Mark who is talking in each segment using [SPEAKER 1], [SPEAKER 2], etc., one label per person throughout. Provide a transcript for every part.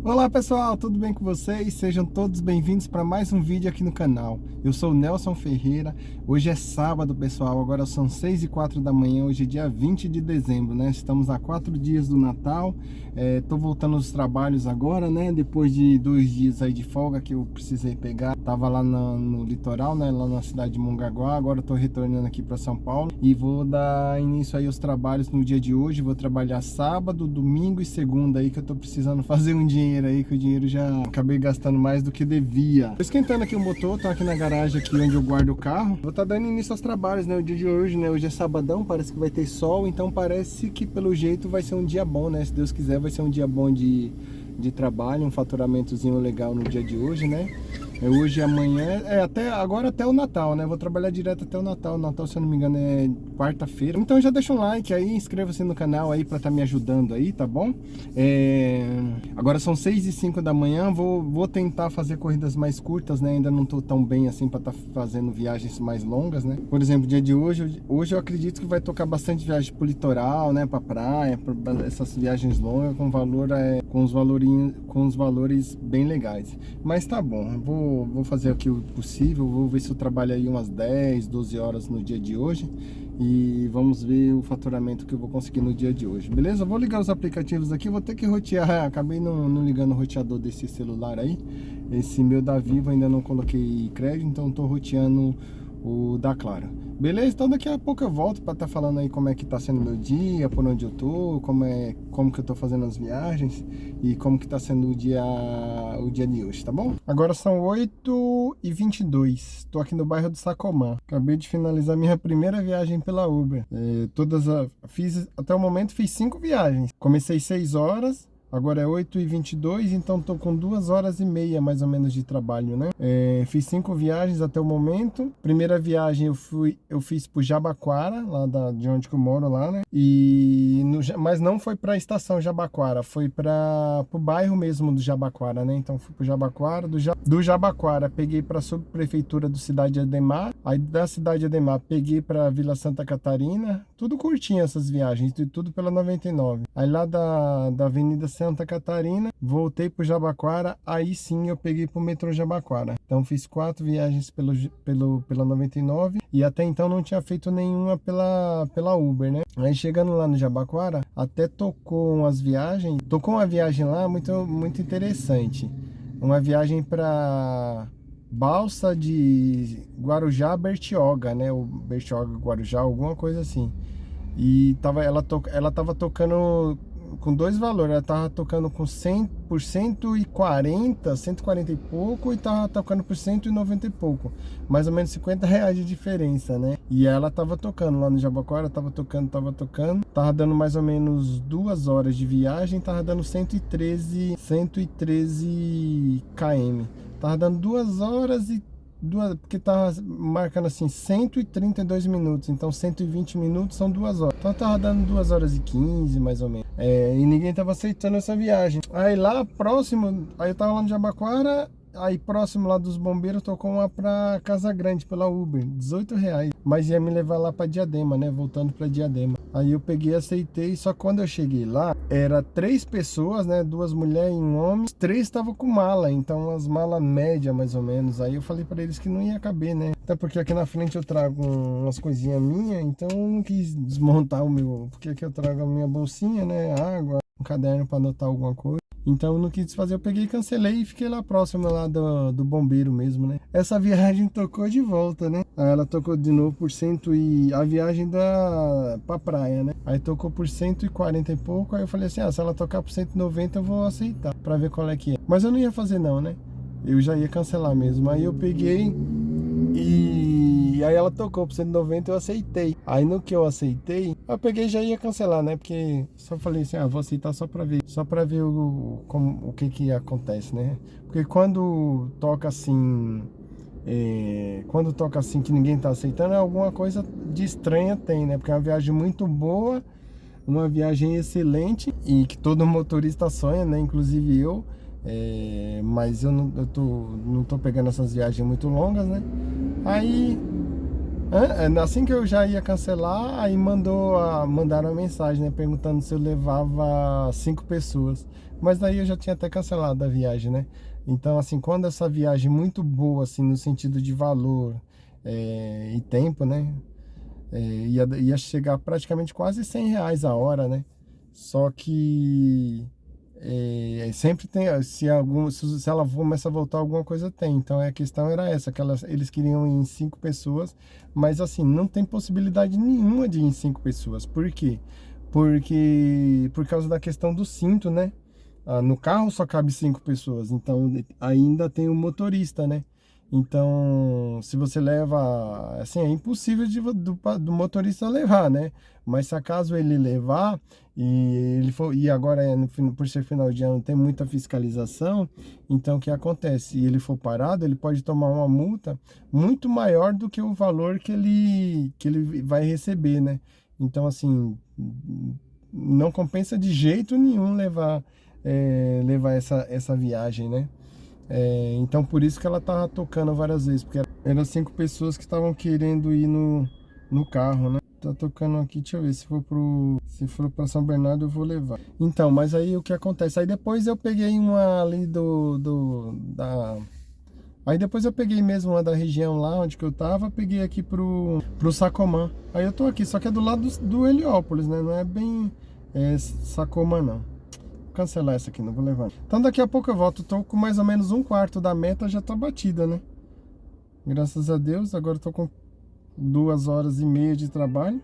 [SPEAKER 1] Olá pessoal, tudo bem com vocês? Sejam todos bem-vindos para mais um vídeo aqui no canal. Eu sou o Nelson Ferreira, hoje é sábado pessoal, agora são 6h04 da manhã, hoje é dia 20 de dezembro, né? Estamos a 4 dias do Natal, tô voltando aos trabalhos agora, né? Depois de 2 dias aí de folga que eu precisei pegar, tava lá no litoral, né? Lá na cidade de Mongaguá, agora tô retornando aqui para São Paulo e vou dar início aí aos trabalhos no dia de hoje. Vou trabalhar sábado, domingo e segunda aí que eu tô precisando fazer um dinheiro aí, que o dinheiro já acabei gastando mais do que devia. Tô esquentando aqui o motor, tô aqui na garagem aqui onde eu guardo o carro. Vou estar dando início aos trabalhos, né? O dia de hoje, né? Hoje é sabadão, parece que vai ter sol, então parece que pelo jeito vai ser um dia bom, né? Se Deus quiser, vai ser um dia bom de trabalho, um faturamentozinho legal no dia de hoje, né? Hoje e amanhã, agora até o Natal, né? Vou trabalhar direto até o Natal. O Natal, se eu não me engano, é quarta-feira. Então já deixa um like aí, inscreva-se no canal aí pra estar me ajudando aí, tá bom? Agora são 6h05 da manhã, vou tentar fazer corridas mais curtas, né? Ainda não tô tão bem assim pra estar fazendo viagens mais longas, né? Por exemplo, dia de hoje eu acredito que vai tocar bastante viagem pro litoral, né? Pra praia, essas viagens longas com os valores bem legais. Mas tá bom, vou fazer aqui o possível, vou ver se eu trabalho aí umas 10, 12 horas no dia de hoje e vamos ver o faturamento que eu vou conseguir no dia de hoje, beleza? Vou ligar os aplicativos aqui, vou ter que rotear, acabei não ligando o roteador desse celular aí, esse meu da Vivo ainda não coloquei crédito, então tô roteando o da Claro. Beleza? Então daqui a pouco eu volto para estar falando aí como é que tá sendo meu dia, por onde eu tô, como que eu tô fazendo as viagens e como que tá sendo o dia de hoje, tá bom? Agora são 8h22, tô aqui no bairro do Sacomã. Acabei de finalizar minha primeira viagem pela Uber. Até o momento fiz 5 viagens. Comecei 6 horas. Agora é 8h22, então tô com 2h30 mais ou menos de trabalho, né? Fiz 5 viagens até o momento. Primeira viagem eu fiz pro Jabaquara, de onde que eu moro lá, né? Mas não foi pra estação Jabaquara, foi pro bairro mesmo do Jabaquara, né? Então fui pro Jabaquara, do Jabaquara peguei pra subprefeitura do Cidade Ademar, aí da Cidade Ademar peguei pra Vila Santa Catarina, tudo curtinho essas viagens, tudo pela 99. Aí lá da Avenida Santa Catarina, voltei pro Jabaquara, aí sim eu peguei pro metrô Jabaquara. Então fiz 4 viagens pela 99 e até então não tinha feito nenhuma pela Uber, né? Aí chegando lá no Jabaquara, até tocou uma viagem lá muito interessante. Uma viagem para Balsa de Guarujá, Bertioga, né? O Bertioga, Guarujá, alguma coisa assim. E ela tava tocando com 2 valores. Ela tava tocando por 140 e pouco, e tava tocando por 190 e pouco. Mais ou menos R$ 50 de diferença, né? E ela tava tocando lá no Jabaquara, tava tocando. Tava dando mais ou menos 2 horas de viagem, tava dando 113 km. Tava dando 2 horas porque tava marcando assim 132 minutos, então 120 minutos são 2 horas, então tava dando 2h15 mais ou menos, e ninguém tava aceitando essa viagem. Aí lá próximo, aí eu tava lá no Jabaquara, aí próximo lá dos bombeiros tocou uma pra Casa Grande pela Uber, R$ 18, mas ia me levar lá pra Diadema, né, voltando pra Diadema. Aí eu peguei e aceitei, só que quando eu cheguei lá, era 3 pessoas, né, 2 mulheres e um homem, 3 estavam com mala, então as malas médias mais ou menos. Aí eu falei pra eles que não ia caber, né, até porque aqui na frente eu trago umas coisinhas minhas, então eu não quis desmontar porque aqui eu trago a minha bolsinha, né, água, um caderno pra anotar alguma coisa. Então eu não quis fazer, eu peguei e cancelei e fiquei lá próximo lá do bombeiro mesmo, né? Essa viagem tocou de volta, né? Aí ela tocou de novo por a viagem pra praia, né? Aí tocou por 140 e pouco, aí eu falei assim, se ela tocar por 190 eu vou aceitar, pra ver qual é que é. Mas eu não ia fazer não, né? Eu já ia cancelar mesmo. Aí eu peguei e aí ela tocou por 190, eu aceitei. Aí no que eu aceitei, eu peguei e já ia cancelar, né? Porque só falei assim, vou aceitar só pra ver o que acontece, né? Porque quando toca assim que ninguém tá aceitando, alguma coisa de estranha tem, né? Porque é uma viagem muito boa, uma viagem excelente e que todo motorista sonha, né? Inclusive eu. Mas eu não tô pegando essas viagens muito longas, né? Aí Assim que eu já ia cancelar, aí mandaram a mensagem, né? Perguntando se eu levava 5 pessoas. Mas daí eu já tinha até cancelado a viagem, né? Então, assim, quando essa viagem muito boa, assim, no sentido de valor e tempo, né? Ia chegar praticamente quase R$ 100 a hora, né? Só que sempre tem, se ela começa a voltar, alguma coisa tem. Então a questão era essa, que eles queriam ir em 5 pessoas, mas assim, não tem possibilidade nenhuma de ir em 5 pessoas. Por quê? Porque por causa da questão do cinto, né? No carro só cabe 5 pessoas, então ainda tem o motorista, né? Então, se você leva, assim, é impossível do motorista levar, né? Mas se acaso ele levar e agora por ser final de ano tem muita fiscalização, então o que acontece? Se ele for parado, ele pode tomar uma multa muito maior do que o valor que ele vai receber, né? Então, assim, não compensa de jeito nenhum levar essa viagem, né? Então por isso que ela tava tocando várias vezes, porque eram 5 pessoas que estavam querendo ir no carro, né? Tá tocando aqui, deixa eu ver, se for para São Bernardo eu vou levar. Então, mas aí o que acontece? Aí depois eu peguei uma ali Aí depois eu peguei mesmo uma da região lá onde que eu tava, peguei aqui pro Sacomã. Aí eu tô aqui, só que é do lado do Heliópolis, né? Não é bem Sacomã, não. Vou cancelar essa aqui, não vou levar. Então daqui a pouco eu volto. Tô com mais ou menos 1/4 da meta, já tá batida, né? Graças a Deus, agora eu tô com 2h30 de trabalho.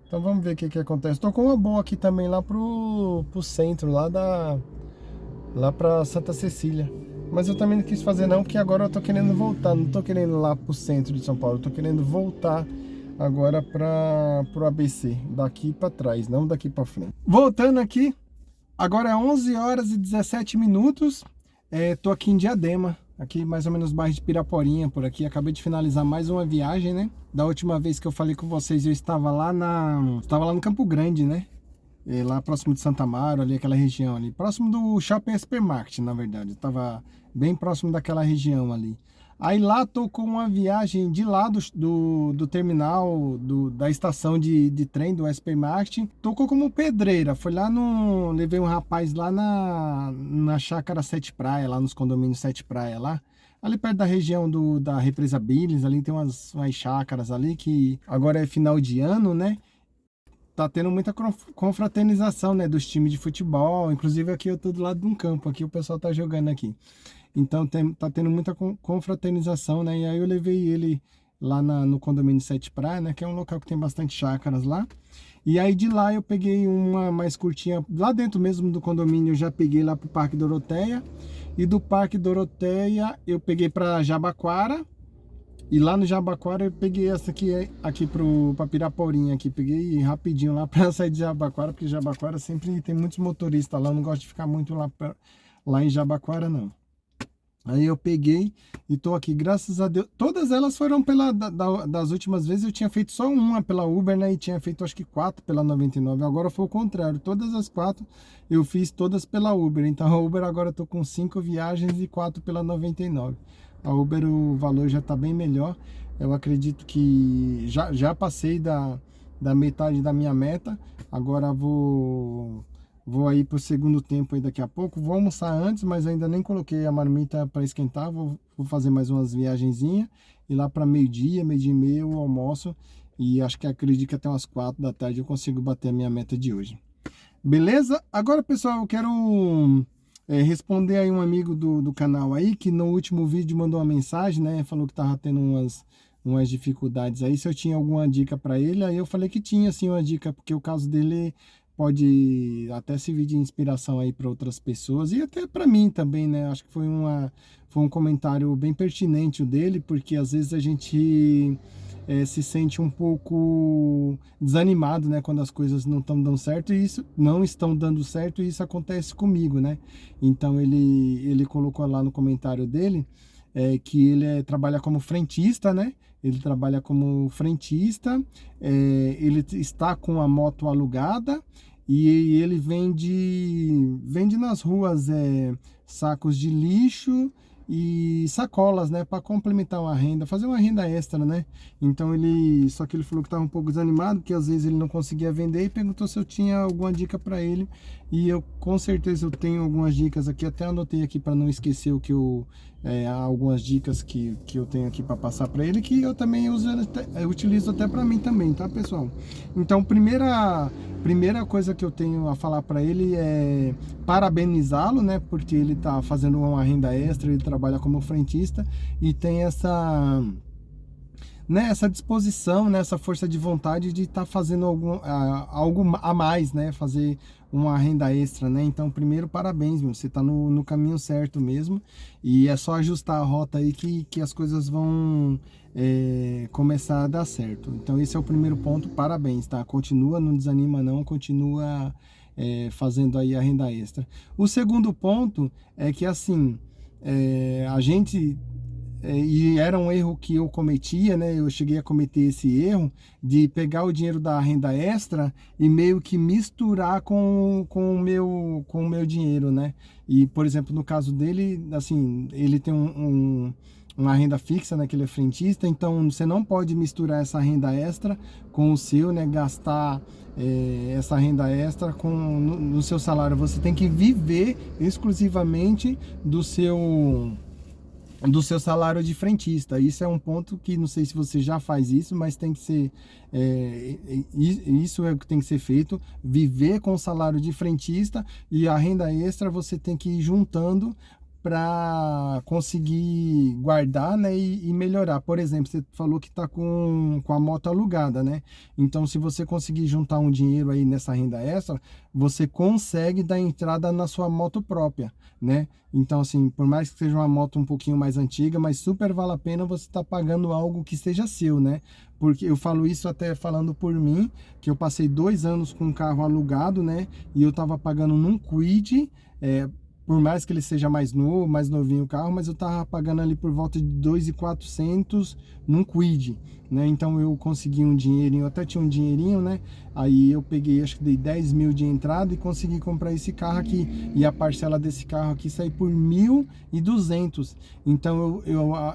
[SPEAKER 1] Então vamos ver o que acontece. Tô com uma boa aqui também lá pro centro, lá pra Santa Cecília. Mas eu também não quis fazer não, porque agora eu tô querendo voltar. Não tô querendo ir lá pro centro de São Paulo. Eu tô querendo voltar agora pro ABC. Daqui pra trás, não daqui pra frente. Voltando aqui. Agora é 11h17. Tô aqui em Diadema, aqui mais ou menos bairro de Piraporinha, por aqui. Acabei de finalizar mais uma viagem, né? Da última vez que eu falei com vocês, eu estava lá no Campo Grande, né? Lá próximo de Santa Amaro, ali aquela região ali. Próximo do Shopping Supermarket, na verdade. Eu tava bem próximo daquela região ali. Aí lá tô com uma viagem de lá do terminal, da estação de trem do Supermarket. Tocou como pedreira. Foi lá levei um rapaz lá na chácara Sete Praia, lá nos condomínios Sete Praia lá. Ali perto da região da Represa Billes, ali tem umas chácaras ali que agora é final de ano, né? Tá tendo muita confraternização, né, dos times de futebol. Inclusive aqui eu tô do lado de um campo, aqui o pessoal tá jogando aqui. Então tá tendo muita confraternização, né? E aí eu levei ele lá no condomínio Sete Praia, né? Que é um local que tem bastante chácaras lá. E aí de lá eu peguei uma mais curtinha, lá dentro mesmo do condomínio eu já peguei lá pro Parque Doroteia. E do Parque Doroteia eu peguei para Jabaquara. E lá no Jabaquara eu peguei essa aqui pra Piraporinha aqui. Peguei rapidinho lá para sair de Jabaquara, porque Jabaquara sempre tem muitos motoristas lá. Eu não gosto de ficar muito lá em Jabaquara, não. Aí eu peguei e tô aqui, graças a Deus. Todas elas foram das últimas vezes eu tinha feito só uma pela Uber, né? E tinha feito acho que 4 pela 99. Agora foi o contrário. Todas as 4 eu fiz todas pela Uber. Então a Uber agora eu tô com 5 viagens e 4 pela 99. A Uber o valor já tá bem melhor. Eu acredito que já passei da metade da minha meta. Agora vou aí pro segundo tempo aí daqui a pouco. Vou almoçar antes, mas ainda nem coloquei a marmita para esquentar. Vou fazer mais umas viagenzinhas. E lá para meio-dia, meio-dia e meia eu almoço. E acredito que até umas 4 da tarde eu consigo bater a minha meta de hoje. Beleza? Agora, pessoal, eu quero responder aí um amigo do canal aí, que no último vídeo mandou uma mensagem, né? Falou que tava tendo umas dificuldades aí, se eu tinha alguma dica para ele. Aí eu falei que tinha sim uma dica, porque o caso dele pode até servir de inspiração aí para outras pessoas e até para mim também, né? Acho que foi um comentário bem pertinente o dele, porque às vezes a gente se sente um pouco desanimado, né? Quando as coisas não estão dando certo, e isso não estão dando certo, e isso acontece comigo, né? Então ele colocou lá no comentário dele que ele trabalha como frentista, né? Ele trabalha como frentista, ele está com a moto alugada e ele vende nas ruas sacos de lixo e sacolas, né, para complementar uma renda, fazer uma renda extra, né? Então só que ele falou que estava um pouco desanimado, porque às vezes ele não conseguia vender e perguntou se eu tinha alguma dica para ele. E eu com certeza eu tenho algumas dicas aqui, até anotei aqui para não esquecer o que algumas dicas que eu tenho aqui para passar para ele, que eu também eu utilizo até para mim também, tá, pessoal? Então, primeira coisa que eu tenho a falar para ele é parabenizá-lo, né? Porque ele tá fazendo uma renda extra, ele trabalha como frentista e tem essa disposição, né, essa força de vontade de estar fazendo algo a mais, né, fazer uma renda extra, né? Então, primeiro, parabéns, meu, você está no caminho certo mesmo, e é só ajustar a rota aí que as coisas vão começar a dar certo. Então, esse é o primeiro ponto, parabéns, tá? Continua, não desanima não, continua fazendo aí a renda extra. O segundo ponto é que, assim, a gente... e era um erro que eu cometia, né? Eu cheguei a cometer esse erro de pegar o dinheiro da renda extra e meio que misturar com o meu dinheiro, né? E, por exemplo, no caso dele, assim, ele tem uma renda fixa, né? Que ele é frentista, então você não pode misturar essa renda extra com o seu, né? Gastar essa renda extra no seu salário. Você tem que viver exclusivamente do seu salário de frentista. Isso é um ponto que não sei se você já faz isso, mas tem que ser isso é o que tem que ser feito, viver com o salário de frentista, e a renda extra você tem que ir juntando para conseguir guardar, né, e melhorar. Por exemplo, você falou que está com a moto alugada, né? Então, se você conseguir juntar um dinheiro aí nessa renda extra, você consegue dar entrada na sua moto própria, né? Então, assim, por mais que seja uma moto um pouquinho mais antiga, mas super vale a pena você estar pagando algo que seja seu, né? Porque eu falo isso até falando por mim, que eu passei 2 anos com um carro alugado, né? E eu estava pagando num Kwid, por mais que ele seja mais novo, mais novinho o carro, mas eu tava pagando ali por volta de 2.400 num Kwid, né? Então eu consegui um dinheirinho, eu até tinha um dinheirinho, né? Aí eu peguei, acho que dei 10 mil de entrada e consegui comprar esse carro aqui. E a parcela desse carro aqui saiu por 1.200. Então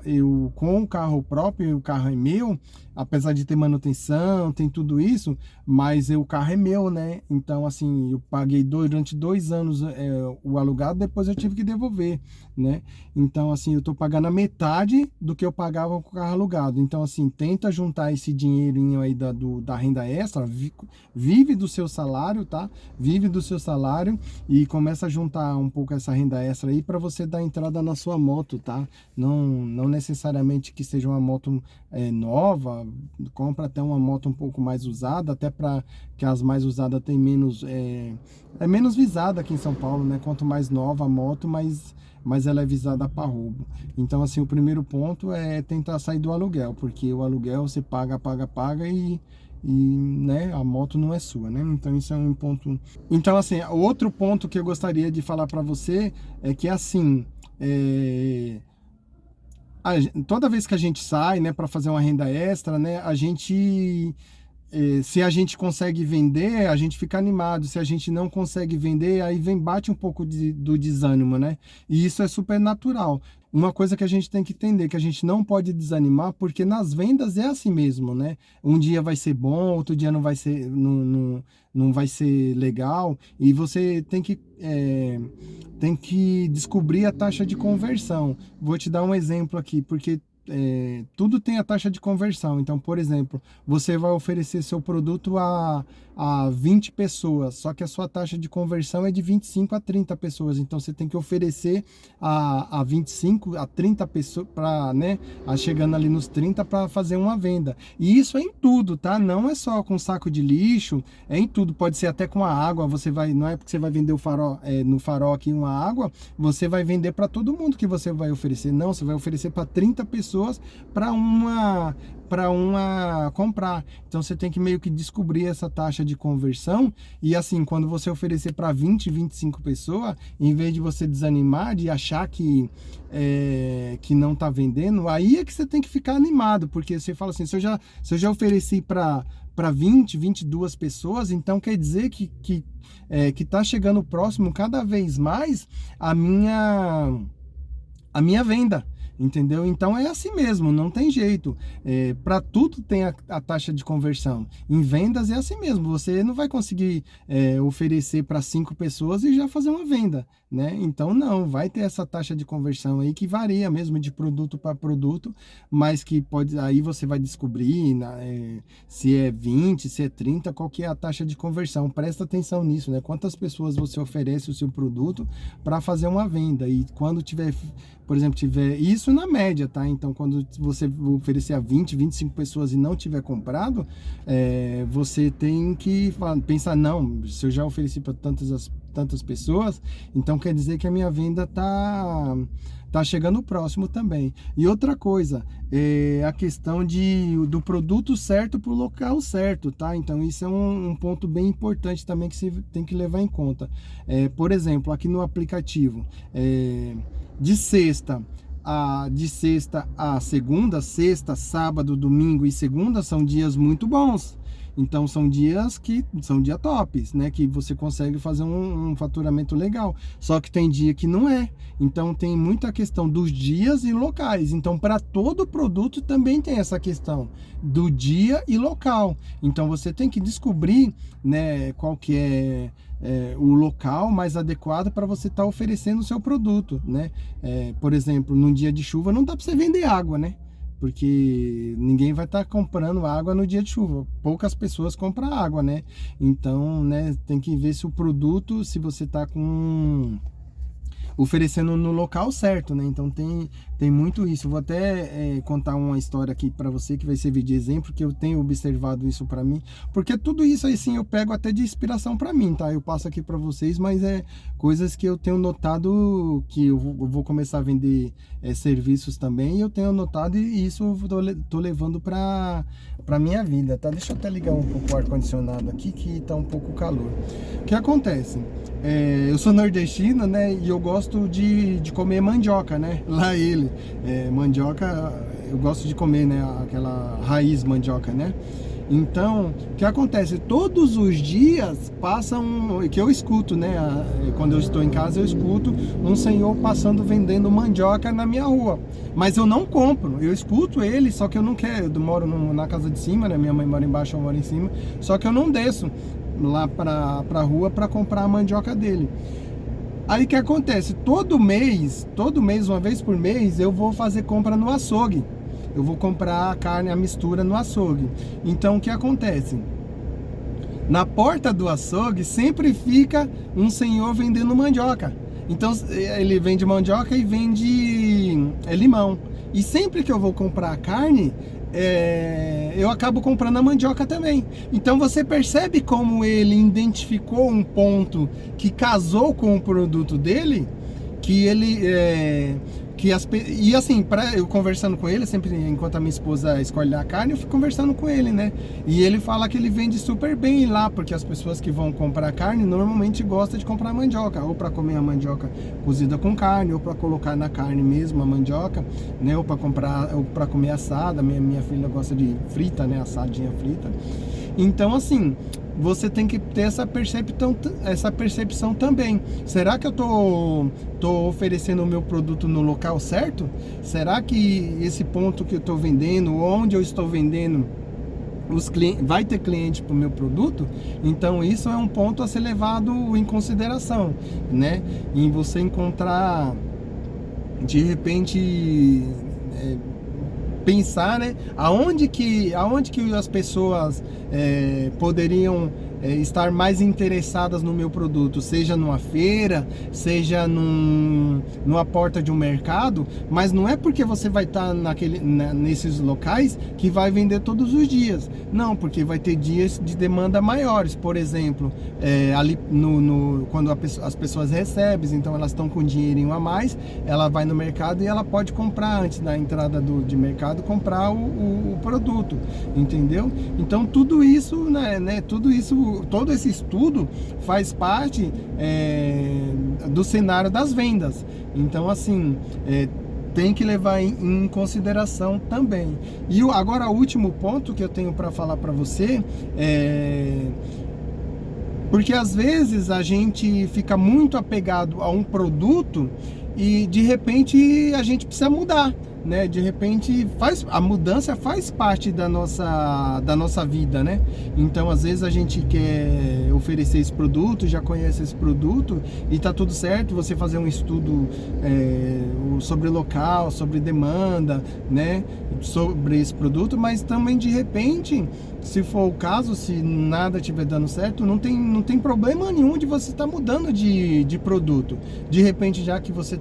[SPEAKER 1] eu com o carro próprio, o carro é meu, apesar de ter manutenção, tem tudo isso, mas o carro é meu, né? Então, assim, eu paguei durante 2 anos o alugado, depois eu tive que devolver, né? Então, assim, eu tô pagando a metade do que eu pagava com o carro alugado. Então, assim, tenta juntar esse dinheirinho aí da renda extra, vive do seu salário, tá? Vive do seu salário e começa a juntar um pouco essa renda extra aí para você dar entrada na sua moto, tá? Não necessariamente que seja uma moto nova, compra até uma moto um pouco mais usada, até para que as mais usadas tem menos menos visada aqui em São Paulo, né? Quanto mais nova a moto, mais ela é visada para roubo. Então, assim, o primeiro ponto é tentar sair do aluguel, porque o aluguel você paga né, a moto não é sua, né? Então isso é um ponto. Então, assim, outro ponto que eu gostaria de falar para você é que, assim, toda vez que a gente sai, né, para fazer uma renda extra, né, se a gente consegue vender, a gente fica animado. Se a gente não consegue vender, aí bate um pouco do desânimo, né? E isso é super natural. Uma coisa que a gente tem que entender, que a gente não pode desanimar, porque nas vendas é assim mesmo, né? Um dia vai ser bom, outro dia não vai ser, não vai ser legal, e você tem que descobrir a taxa de conversão. Vou te dar um exemplo aqui, porque tudo tem a taxa de conversão. Então, por exemplo, você vai oferecer seu produto a 20 pessoas, só que a sua taxa de conversão é de 25 a 30 pessoas. Então, você tem que oferecer a 25 a 30 pessoas, para, né, chegando ali nos 30 para fazer uma venda. E isso é em tudo, tá? Não é só com saco de lixo, é em tudo. Pode ser até com a água. Não é porque você vai vender no farol aqui uma água, você vai vender para todo mundo que você vai oferecer. Não, você vai oferecer para 30 pessoas para uma comprar. Então você tem que meio que descobrir essa taxa de conversão, e assim, quando você oferecer para 20, 25 pessoas, em vez de você desanimar, de achar que não tá vendendo, aí é que você tem que ficar animado, porque você fala assim, se eu já ofereci para 20, 22 pessoas, então quer dizer que tá chegando próximo cada vez mais a a minha venda. Entendeu? Então é assim mesmo, não tem jeito. Para tudo tem a taxa de conversão. Em vendas é assim mesmo. Você não vai conseguir oferecer para 5 pessoas e já fazer uma venda, né? Então não, vai ter essa taxa de conversão aí que varia mesmo de produto para produto, mas que pode, aí você vai descobrir se é 20, se é 30, qual que é a taxa de conversão. Presta atenção nisso, né? Quantas pessoas você oferece o seu produto para fazer uma venda. E quando tiver, por exemplo, tiver isso na média, tá? Então, quando você oferecer a 20, 25 pessoas e não tiver comprado, você tem que pensar, não, se eu já ofereci para tantas pessoas, então quer dizer que a minha venda tá chegando próximo também. E outra coisa, a questão do produto certo para o local certo, tá? Então isso é um ponto bem importante também que você tem que levar em conta. Por exemplo, aqui no aplicativo, de sexta a segunda, sexta, sábado, domingo e segunda são dias muito bons. Então são dias tops, né? Que você consegue fazer um faturamento legal. Só que tem dia que não é. Então tem muita questão dos dias e locais. Então para todo produto também tem essa questão do dia e local. Então você tem que descobrir, né, qual que é o local mais adequado para você estar oferecendo o seu produto, né? Por exemplo, num dia de chuva não dá para você vender água, né? Porque ninguém vai estar comprando água no dia de chuva. Poucas pessoas compram água, né? Então, né, tem que ver se o produto, se você está oferecendo no local certo, né? Então tem muito isso. Eu vou até contar uma história aqui para você que vai servir de exemplo, que eu tenho observado isso para mim, porque tudo isso aí sim eu pego até de inspiração para mim, tá? Eu passo aqui para vocês, mas coisas que eu tenho notado que eu vou começar a vender serviços também, e eu tenho notado e isso eu tô levando para minha vida, tá? Deixa eu até ligar um pouco o ar-condicionado aqui, que tá um pouco calor. O que acontece? Eu sou nordestino, né? E eu gosto de comer mandioca, né? Lá mandioca, eu gosto de comer, né? Aquela raiz mandioca, né? Então, o que acontece? Todos os dias que eu escuto, né? Quando eu estou em casa, eu escuto um senhor passando vendendo mandioca na minha rua. Mas eu não compro, eu escuto ele, só que eu não quero. Eu moro na casa de cima, né? Minha mãe mora embaixo, eu moro em cima. Só que eu não desço lá pra rua para comprar a mandioca dele. Aí o que acontece? Todo mês, uma vez por mês, eu vou fazer compra no açougue. Eu vou comprar a carne, a mistura no açougue. Então o que acontece? Na porta do açougue sempre fica um senhor vendendo mandioca. Então ele vende mandioca e vende limão. E sempre que eu vou comprar a carne, eu acabo comprando a mandioca também. Então você percebe como ele identificou um ponto que casou com o produto dele, que ele e assim, eu conversando com ele, sempre enquanto a minha esposa escolhe a carne, eu fico conversando com ele, né? E ele fala que ele vende super bem lá, porque as pessoas que vão comprar carne normalmente gostam de comprar mandioca, ou para comer a mandioca cozida com carne, ou para colocar na carne mesmo a mandioca, né? Ou para comer assada. Minha filha gosta de frita, né? Assadinha frita. Então, assim, você tem que ter essa percepção também. Será que eu tô oferecendo o meu produto no local certo? Será que esse ponto que eu estou vendendo, onde eu estou vendendo, vai ter cliente para o meu produto? Então isso é um ponto a ser levado em consideração, né? Em você encontrar, de repente, pensar, né, aonde que as pessoas poderiam estar mais interessadas no meu produto, seja numa feira, seja numa porta de um mercado, mas não é porque você vai estar nesses locais que vai vender todos os dias, não, porque vai ter dias de demanda maiores. Por exemplo, ali quando as pessoas recebem, então elas estão com dinheirinho a mais, ela vai no mercado e ela pode comprar antes da entrada de mercado, comprar o produto, entendeu? Então tudo isso, né, todo esse estudo faz parte do cenário das vendas. Então assim, tem que levar em consideração também. E agora o último ponto que eu tenho para falar para você porque às vezes a gente fica muito apegado a um produto e de repente a gente precisa mudar, né? De repente a mudança faz parte da nossa vida, né? Então às vezes a gente quer oferecer esse produto, já conhece esse produto e tá tudo certo, você fazer um estudo sobre local, sobre demanda, né? Sobre esse produto, mas também de repente, se for o caso, se nada estiver dando certo, não tem problema nenhum de você estar mudando de produto. De repente, já que você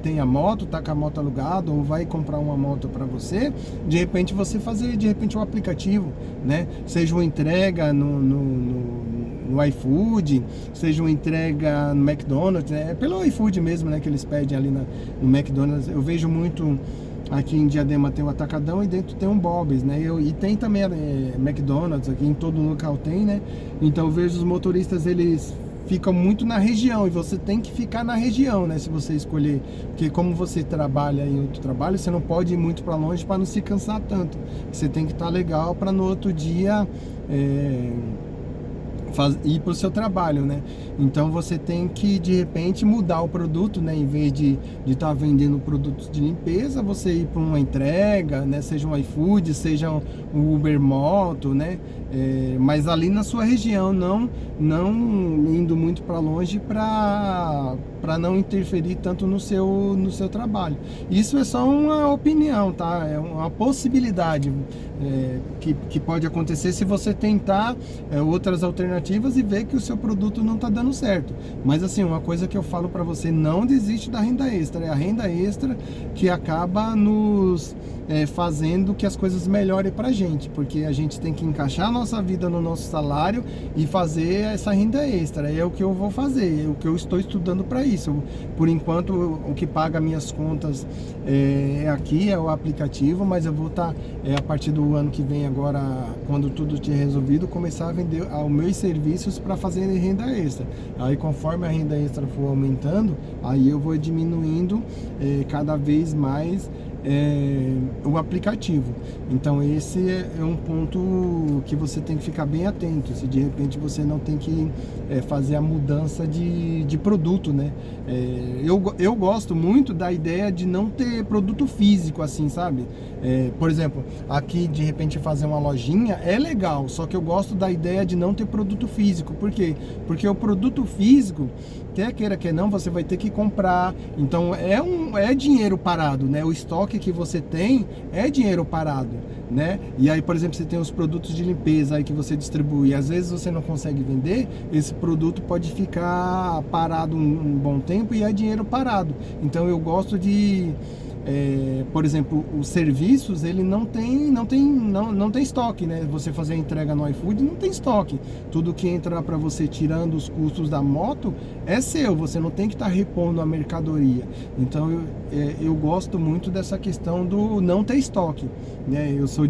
[SPEAKER 1] tem a moto, tá com a moto alugada ou vai comprar uma moto para você, de repente você fazer um aplicativo, né? Seja uma entrega no iFood, seja uma entrega no McDonald's, pelo iFood mesmo, né? Que eles pedem ali no McDonald's. Eu vejo muito. Aqui em Diadema tem um Atacadão e dentro tem um Bob's, né? E tem também McDonald's, aqui em todo local tem, né? Então eu vejo os motoristas, eles ficam muito na região e você tem que ficar na região, né? Se você escolher, porque como você trabalha em outro trabalho, você não pode ir muito para longe para não se cansar tanto. Você tem que estar legal para no outro dia ir para o seu trabalho, né? Então você tem que de repente mudar o produto, né? Em vez de estar vendendo produtos de limpeza, você ir para uma entrega, né? Seja um iFood, seja um Uber Moto, né? Mas ali na sua região, não indo muito para longe para não interferir tanto no seu trabalho. Isso é só uma opinião, tá? É uma possibilidade que pode acontecer se você tentar outras alternativas e ver que o seu produto não está dando certo. Mas assim, uma coisa que eu falo para você, não desiste da renda extra. É a renda extra que acaba nos fazendo que as coisas melhorem pra gente, porque a gente tem que encaixar a nossa vida no nosso salário e fazer essa renda extra. É o que eu vou fazer, é o que eu estou estudando para isso. Por enquanto, o que paga minhas contas aqui, é o aplicativo, mas eu vou estar, a partir do ano que vem agora, quando tudo tiver resolvido, começar a vender os meus serviços para fazer renda extra. Aí conforme a renda extra for aumentando, aí eu vou diminuindo cada vez mais o aplicativo. Então esse é um ponto que você tem que ficar bem atento, se de repente você não tem que fazer a mudança de produto, né? Eu gosto muito da ideia de não ter produto físico assim, sabe? Por exemplo, aqui de repente fazer uma lojinha é legal, só que eu gosto da ideia de não ter produto físico. Por quê? Porque o produto físico, quer queira, quer não, você vai ter que comprar. Então é dinheiro parado, né? O estoque que você tem é dinheiro parado, né? E aí, por exemplo, você tem os produtos de limpeza aí que você distribui, às vezes você não consegue vender, esse produto pode ficar parado um bom tempo e é dinheiro parado. Então eu gosto de por exemplo, os serviços, ele não tem estoque, né? Você fazer a entrega no iFood não tem estoque. Tudo que entra para você, tirando os custos da moto, é seu. Você não tem que estar repondo a mercadoria. Então eu gosto muito dessa questão do não ter estoque, né? Eu sou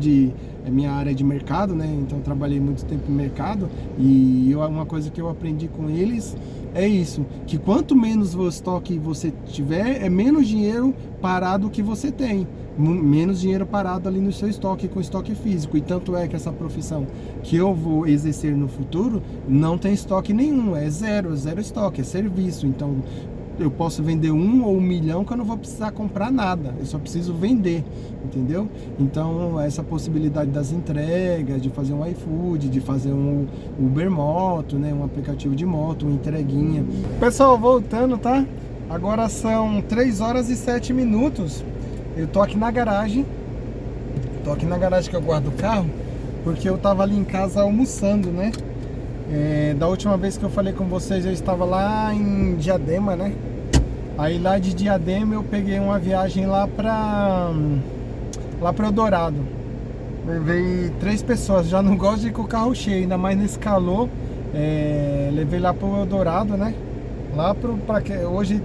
[SPEAKER 1] minha área é de mercado, né? Então eu trabalhei muito tempo no mercado e uma coisa que eu aprendi com eles é isso, que quanto menos o estoque você tiver, é menos dinheiro parado que você tem, menos dinheiro parado ali no seu estoque, com estoque físico. E tanto é que essa profissão que eu vou exercer no futuro não tem estoque nenhum, é zero estoque, é serviço. Então eu posso vender 1 ou 1 milhão que eu não vou precisar comprar nada, eu só preciso vender, entendeu? Então essa possibilidade das entregas, de fazer um iFood, de fazer um Uber Moto, né? Um aplicativo de moto, uma entreguinha. Pessoal, voltando, tá? Agora são 3 horas e 7 minutos. Eu tô aqui na garagem. Tô aqui na garagem que eu guardo o carro, porque eu tava ali em casa almoçando, né? Da última vez que eu falei com vocês, eu estava lá em Diadema, né? Aí lá de Diadema eu peguei uma viagem lá pra Eldorado. Levei 3 pessoas, já não gosto de ir com o carro cheio, ainda mais nesse calor. Levei lá pro Eldorado, né? Lá hoje,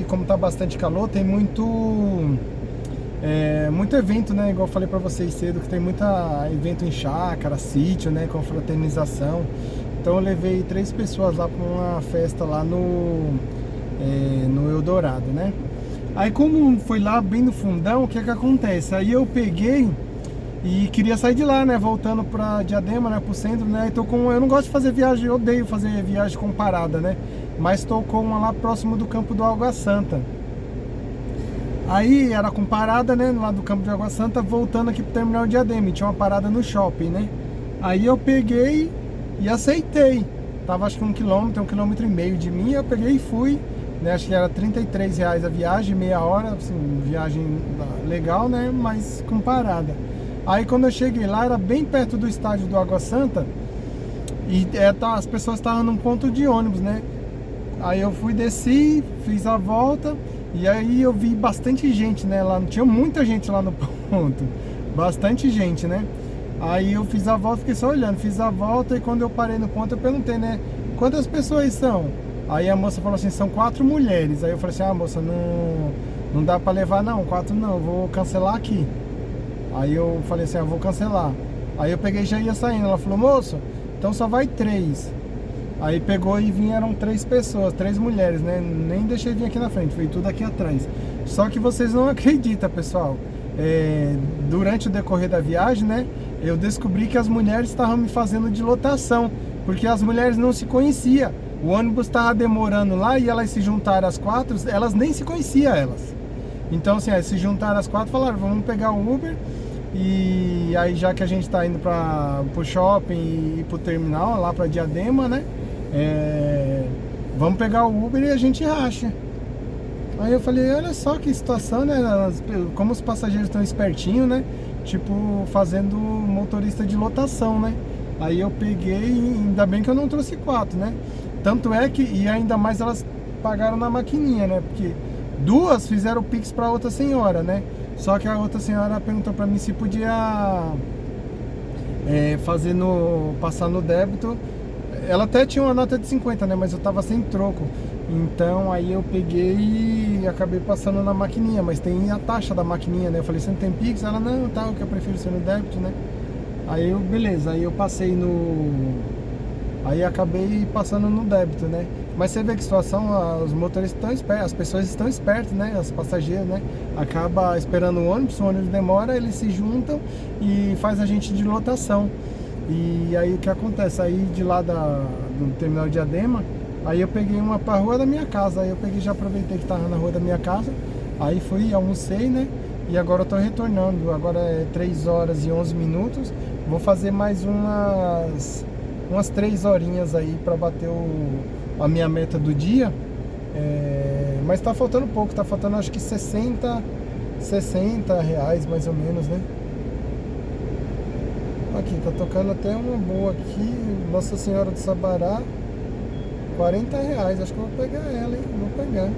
[SPEAKER 1] como tá bastante calor, tem muito evento, né? Igual eu falei pra vocês cedo, que tem muito evento em chácara, sítio, né? Com fraternização. Então eu levei 3 pessoas lá para uma festa lá no Eldorado, né? Aí como foi lá bem no fundão, o que acontece? Aí eu peguei e queria sair de lá, né? Voltando pra Diadema, né? Pro centro, né? Eu não gosto de fazer viagem, eu odeio fazer viagem com parada, né? Mas tô com uma lá próximo do campo do Água Santa. Aí era com parada, né, lá do Campo de Água Santa, voltando aqui pro terminal de Diadema, e tinha uma parada no shopping, né? Aí eu peguei e aceitei. Tava acho que 1 quilômetro e meio de mim, eu peguei e fui, né? Acho que era R$ 33 a viagem, meia hora, assim, viagem legal, né? Mas com parada. Aí quando eu cheguei lá, era bem perto do estádio do Água Santa, e as pessoas estavam num ponto de ônibus, né? Aí eu fui, desci, fiz a volta, e aí eu vi bastante gente, né? Lá tinha muita gente lá no ponto, bastante gente, né? Aí eu fiz a volta, fiquei só olhando, fiz a volta, e quando eu parei no ponto eu perguntei, né? Quantas pessoas são? Aí a moça falou assim, são 4 mulheres. Aí eu falei assim, ah, moça, não dá pra levar não, 4 não, eu vou cancelar aqui. Aí eu falei assim, ah, vou cancelar. Aí eu peguei e já ia saindo, ela falou, moço, então só vai 3. Aí pegou e vieram 3 pessoas, 3 mulheres, né? Nem deixei vir aqui na frente, veio tudo aqui atrás. Só que vocês não acreditam, pessoal. Durante o decorrer da viagem, né? Eu descobri que as mulheres estavam me fazendo de lotação, porque as mulheres não se conheciam. O ônibus estava demorando lá e elas se juntaram às 4, elas nem se conheciam, elas. Então, assim, se juntaram às 4, falaram, vamos pegar o Uber. E aí, já que a gente está indo para o shopping e para o terminal, lá para Diadema, né? Vamos pegar o Uber e a gente racha. Aí eu falei, olha só que situação, né? Como os passageiros estão espertinhos, né? Tipo, fazendo motorista de lotação, né? Aí eu peguei, ainda bem que eu não trouxe 4, né? Tanto é que, e ainda mais elas pagaram na maquininha, né? Porque 2 fizeram o Pix para outra senhora, né? Só que a outra senhora perguntou para mim se podia passar no débito. Ela até tinha uma nota de 50, né? Mas eu tava sem troco. Então aí eu peguei e acabei passando na maquininha. Mas tem a taxa da maquininha, né? Eu falei, você não tem Pix? Ela, não, tá, o que eu prefiro ser no débito, né? Aí eu, beleza, aí eu passei no... Aí acabei passando no débito, né? Mas você vê que situação, os motoristas estão espertos, as pessoas estão espertas, né? As passageiras, né? Acaba esperando o ônibus demora, eles se juntam e faz a gente de lotação. E aí o que acontece? Aí de lá do terminal de Diadema, aí eu peguei uma pra rua da minha casa. Aí eu peguei, já aproveitei que tava na rua da minha casa. Aí fui, almocei, né? E agora eu tô retornando. Agora é 3 horas e 11 minutos. Vou fazer mais umas 3 horinhas aí pra bater a minha meta do dia. Mas tá faltando pouco, tá faltando acho que 60 reais mais ou menos, né? Aqui, tá tocando até uma boa aqui, Nossa Senhora do Sabará, 40 reais, acho que eu vou pegar ela, hein? Vou pegar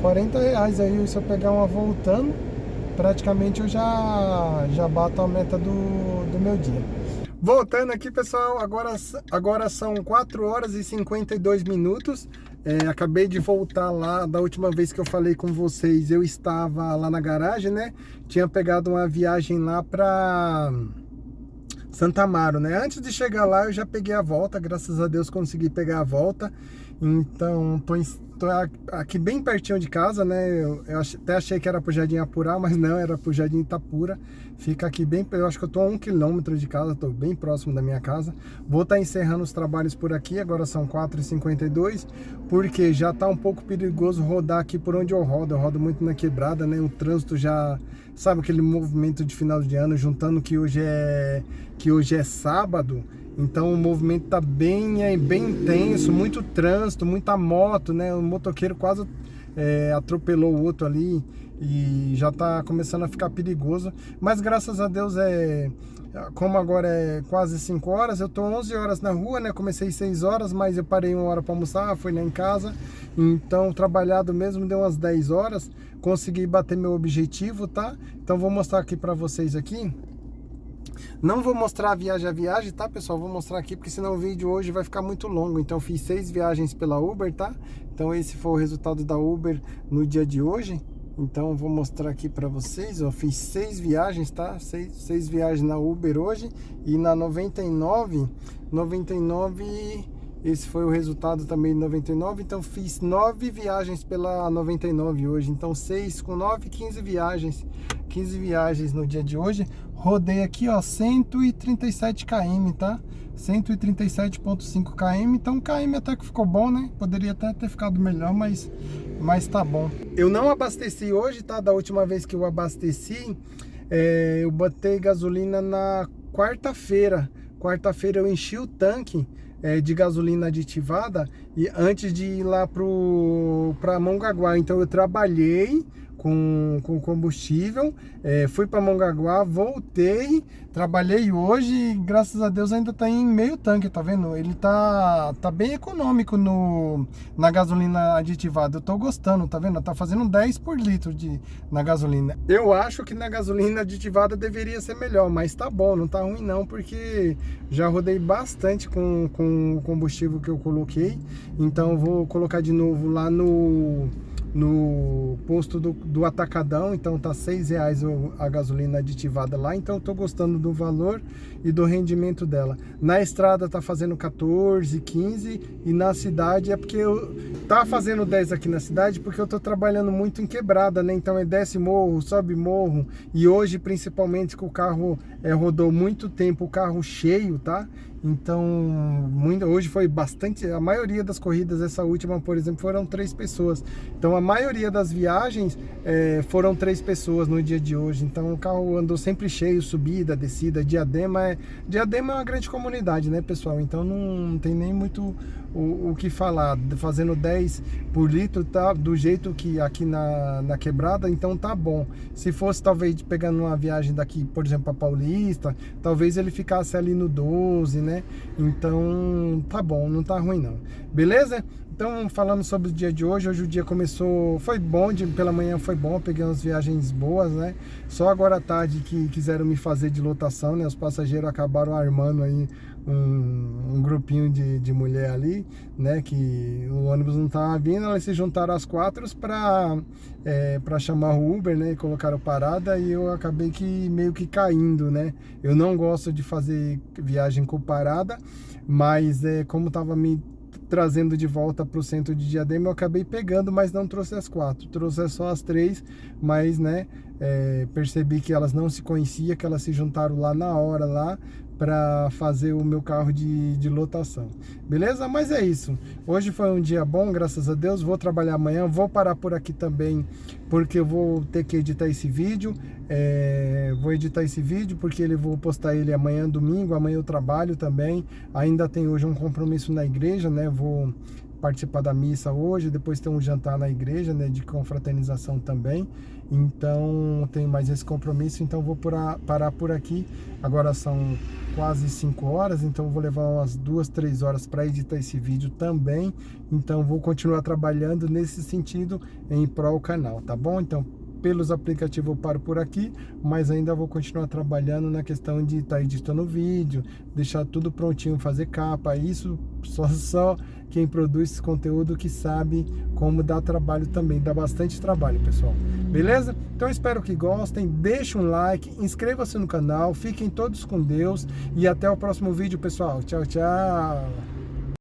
[SPEAKER 1] 40 reais aí, se eu pegar uma voltando, praticamente eu já bato a meta do meu dia. Voltando aqui, pessoal, agora são 4 horas e 52 minutos. Acabei de voltar lá, da última vez que eu falei com vocês, eu estava lá na garagem, né? Tinha pegado uma viagem lá pra Santa Amaro, né? Antes de chegar lá eu já peguei a volta, graças a Deus consegui pegar a volta. Então tô aqui bem pertinho de casa, né? Eu até achei que era pro Jardim Apurá, mas não, era pro Jardim Itapura. Fica aqui bem, eu acho que eu tô a 1 quilômetro de casa, tô bem próximo da minha casa. Vou estar encerrando os trabalhos por aqui, agora são 4h52, porque já tá um pouco perigoso rodar aqui por onde eu rodo muito na quebrada, né? O trânsito já, sabe aquele movimento de final de ano, juntando que hoje é sábado. Então o movimento tá bem intenso, muito trânsito, muita moto, né? O motoqueiro quase atropelou o outro ali e já tá começando a ficar perigoso. Mas graças a Deus, como agora é quase 5 horas, eu tô 11 horas na rua, né? Comecei 6 horas, mas eu parei 1 hora para almoçar, fui lá em casa. Então trabalhado mesmo, deu umas 10 horas, consegui bater meu objetivo, tá? Então vou mostrar aqui para vocês aqui. Não vou mostrar a viagem, tá, pessoal? Vou mostrar aqui, porque senão o vídeo hoje vai ficar muito longo. Então eu fiz 6 viagens pela Uber, tá? Então esse foi o resultado da Uber no dia de hoje. Então eu vou mostrar aqui pra vocês, ó. Fiz 6 viagens, tá? 6 viagens na Uber hoje. E na 99, esse foi o resultado também de 99. Então fiz 9 viagens pela 99 hoje. Então 6 com 9, 15 viagens. 15 viagens no dia de hoje. Rodei aqui, ó, 137 km, tá? 137,5 km. Então o km até que ficou bom, né? Poderia até ter ficado melhor, mas tá bom. Eu não abasteci hoje, tá? Da última vez que eu abasteci, eu botei gasolina na quarta-feira. Quarta-feira eu enchi o tanque de gasolina aditivada e antes de ir lá para Mongaguá. Então eu trabalhei com combustível, fui para Mongaguá, voltei, trabalhei hoje e graças a Deus ainda tá em meio tanque, tá vendo? Ele tá bem econômico na gasolina aditivada. Eu tô gostando, tá vendo? Tá fazendo 10 por litro na gasolina. Eu acho que na gasolina aditivada deveria ser melhor, mas tá bom, não tá ruim não, porque já rodei bastante com o combustível que eu coloquei. Então eu vou colocar de novo lá no posto do Atacadão. Então tá R$6 a gasolina aditivada lá, então eu tô gostando do valor e do rendimento dela. Na estrada tá fazendo 14, 15 e na cidade porque tá fazendo 10 aqui na cidade porque eu tô trabalhando muito em quebrada, né? Então desce morro, sobe morro, e hoje principalmente que o carro rodou muito tempo, o carro cheio, tá? Então, hoje foi bastante, a maioria das corridas, essa última, por exemplo, foram 3 pessoas. Então, a maioria das viagens foram 3 pessoas no dia de hoje. Então, o carro andou sempre cheio, subida, descida. Diadema é uma grande comunidade, né, pessoal? Então, não tem nem muito o que falar. Fazendo 10 por litro, tá do jeito que aqui na quebrada, então tá bom. Se fosse, talvez, pegando uma viagem daqui, por exemplo, para Paulista, talvez ele ficasse ali no 12, né? Então tá bom, não tá ruim não, beleza? Então falando sobre o dia de hoje, o dia começou, foi bom, pela manhã foi bom, peguei umas viagens boas, né? Só agora à tarde que quiseram me fazer de lotação, né? Os passageiros acabaram armando aí um grupinho de mulher ali, né? Que o ônibus não tava vindo, elas se juntaram às 4 para chamar o Uber, né? E colocaram parada e eu acabei que meio que caindo, né? Eu não gosto de fazer viagem com parada, mas como tava me trazendo de volta para o centro de Diadema, eu acabei pegando, mas não trouxe as 4, trouxe só as 3, mas né, percebi que elas não se conheciam, que elas se juntaram lá na hora lá para fazer o meu carro de lotação, beleza? Mas é isso, hoje foi um dia bom, graças a Deus. Vou trabalhar amanhã, vou parar por aqui também, porque eu vou ter que editar esse vídeo. Vou editar esse vídeo porque vou postar ele amanhã, domingo. Amanhã eu trabalho também, ainda tem hoje um compromisso na igreja, né? Vou participar da missa hoje, depois tem um jantar na igreja, né, de confraternização também. Então tenho mais esse compromisso, então vou parar por aqui. Agora são quase 5 horas, então vou levar umas 2, 3 horas para editar esse vídeo também. Então vou continuar trabalhando nesse sentido em prol do canal, tá bom? Então pelos aplicativos eu paro por aqui, mas ainda vou continuar trabalhando na questão de estar editando vídeo, deixar tudo prontinho, fazer capa. Isso só quem produz esse conteúdo que sabe como dá trabalho também, dá bastante trabalho, pessoal, beleza? Então espero que gostem, deixe um like, inscreva-se no canal, fiquem todos com Deus e até o próximo vídeo, pessoal. Tchau, tchau!